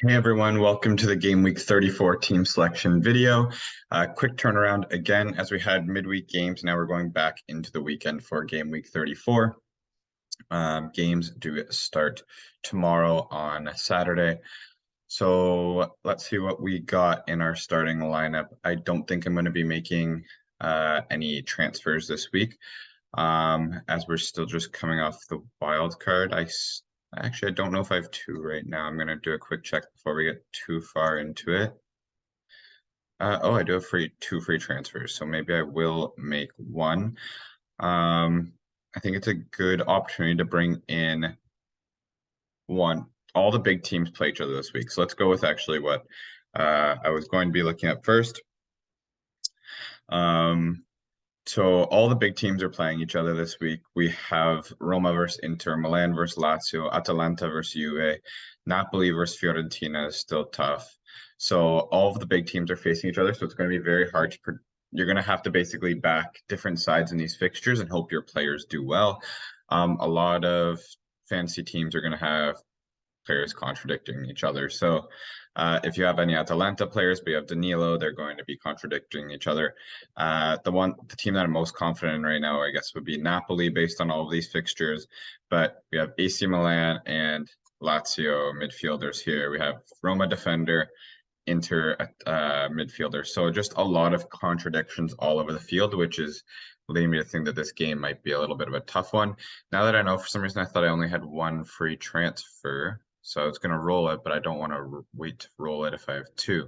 Hey everyone, welcome to the Game Week 34 team selection video. Quick turnaround again, as we had midweek games, now we're going back into the weekend for Game Week 34. Games do start tomorrow on Saturday. So let's see what we got in our starting lineup. I don't think I'm going to be making any transfers this week, as we're still just coming off the wild card. Actually, I don't know if I have two right now. I'm going to do a quick check before we get too far into it. Oh, I do have two free transfers, so maybe I will make one. I think it's a good opportunity to bring in one. All the big teams play each other this week, so let's go with actually what I was going to be looking at first. So all the big teams are playing each other this week. We have Roma versus Inter, Milan versus Lazio, Atalanta versus Juve, Napoli versus Fiorentina is still tough. So all of the big teams are facing each other. So it's going to be very hard to. You're going to have to basically back different sides in these fixtures and hope your players do well. A lot of fantasy teams are going to have players contradicting each other. So if you have any Atalanta players, but you have Danilo, they're going to be contradicting each other. The team that I'm most confident in right now, I guess, would be Napoli based on all of these fixtures. But we have AC Milan and Lazio midfielders here. We have Roma defender, Inter midfielder. So just a lot of contradictions all over the field, which is leading me to think that this game might be a little bit of a tough one. Now that I know, for some reason, I thought I only had one free transfer. So I was going to roll it, but I don't want to wait to roll it if I have two.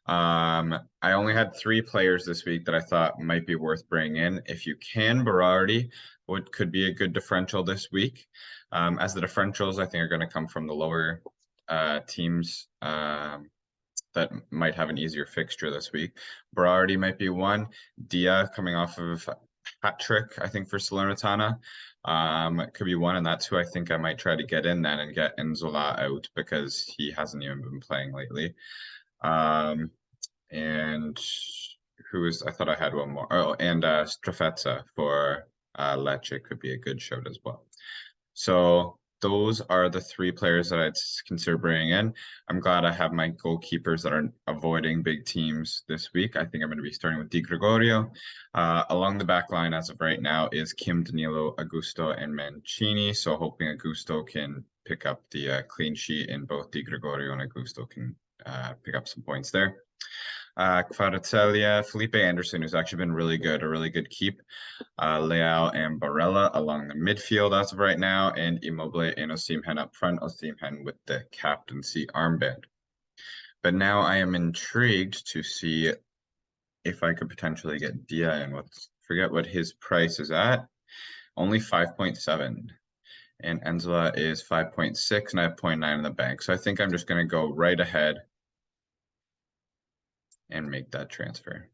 I only had three players this week that I thought might be worth bringing in. If you can, Berardi could be a good differential this week. As the differentials, I think, are going to come from the lower teams that might have an easier fixture this week. Berardi might be one. Dia coming off of hat trick, I think, for Salernitana. Could be one, and that's who I think I might try to get in then and get Nzola out because he hasn't even been playing lately. And I thought I had one more. Oh, and Strafezza for Lecce could be a good shout as well. So those are the three players that I'd consider bringing in. I'm glad I have my goalkeepers that are avoiding big teams this week. I think I'm going to be starting with Di Gregorio. Along the back line as of right now is Kim, Danilo, Augusto, and Mancini. So hoping Augusto can pick up the clean sheet and both Di Gregorio and Augusto can pick up some points there. Kvaratskhelia, Felipe Anderson, who's actually been really good, a really good keep. Leao and Barella along the midfield as of right now, and Immobile and Osimhen up front, Osimhen with the captaincy armband. But now I am intrigued to see if I could potentially get Dia in. Forget what his price is at. Only 5.7. And Enzola is 5.6, and I have 0.9 in the bank. So I think I'm just going to go right ahead and make that transfer.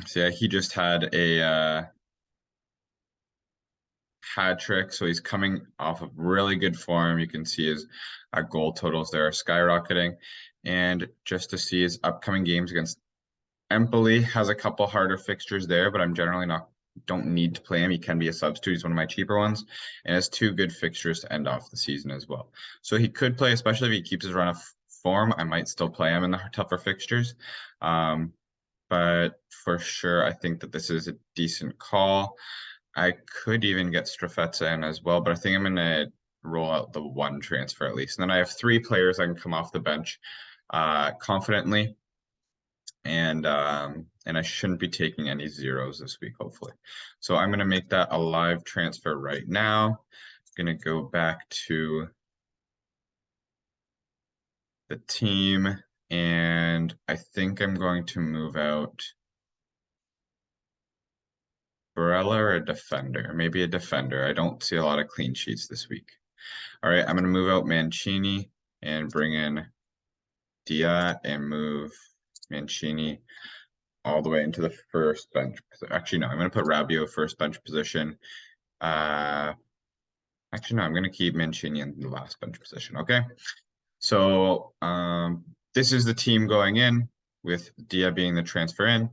So yeah, he just had a hat trick, so he's coming off of really good form. You can see his goal totals there are skyrocketing. And just to see his upcoming games against Empoli, has a couple harder fixtures there, but I'm generally don't need to play him. He can be a substitute. He's one of my cheaper ones, and has two good fixtures to end off the season as well. So he could play, especially if he keeps his run of form. I might still play him in the tougher fixtures. But for sure, I think that this is a decent call. I could even get Strafezza in as well, but I think I'm going to roll out the one transfer at least. And then I have three players I can come off the bench confidently. And I shouldn't be taking any zeros this week, hopefully. So I'm going to make that a live transfer right now. I'm going to go back to the team, and I think I'm going to move out Barella or a defender, maybe a defender. I don't see a lot of clean sheets this week. All right, I'm going to move out Mancini and bring in Dia and move Mancini all the way into the first bench. Actually, no, I'm going to put Rabiot first bench position. Actually, no, I'm going to keep Mancini in the last bench position. Okay, so this is the team going in with Dia being the transfer in.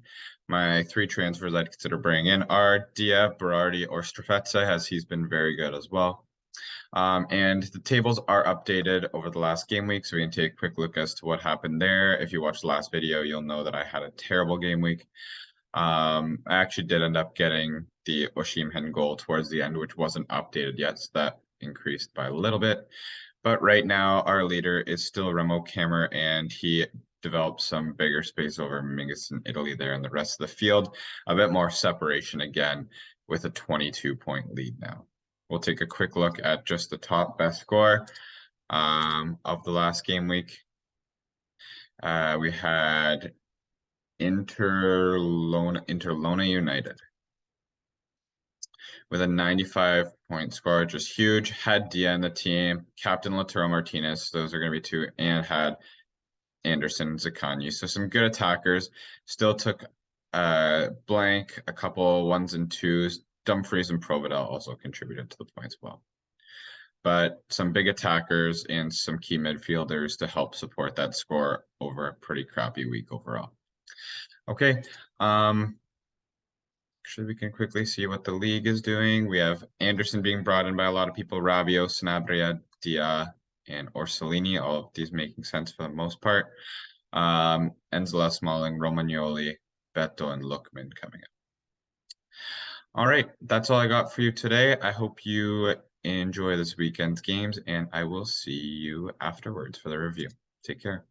My three transfers I'd consider bringing in are Dia, Berardi, or Strafezza, as he's been very good as well. And the tables are updated over the last game week, so we can take a quick look as to what happened there. If you watched the last video, you'll know that I had a terrible game week. I actually did end up getting the Osimhen goal towards the end, which wasn't updated yet, so that increased by a little bit. But right now, our leader is still Remo Kammer, and he developed some bigger space over Mingus in Italy there in the rest of the field. A bit more separation again with a 22-point lead now. We'll take a quick look at just the top best score of the last game week. We had Interlona United with a 95-point score, just huge. Had Dia in the team, Captain Lautaro Martinez, those are going to be two, and had Anderson and Zaccagni. So some good attackers. Still took blank, a couple ones and twos. Dumfries and Providel also contributed to the points well. But some big attackers and some key midfielders to help support that score over a pretty crappy week overall. Okay, actually we can quickly see what the league is doing. We have Anderson being brought in by a lot of people, Rabiot, Sanabria, Dia, and Orsolini, all of these making sense for the most part. Enzela, Smalling, Romagnoli, Beto, and Lookman coming up. All right, that's all I got for you today. I hope you enjoy this weekend's games, and I will see you afterwards for the review. Take care.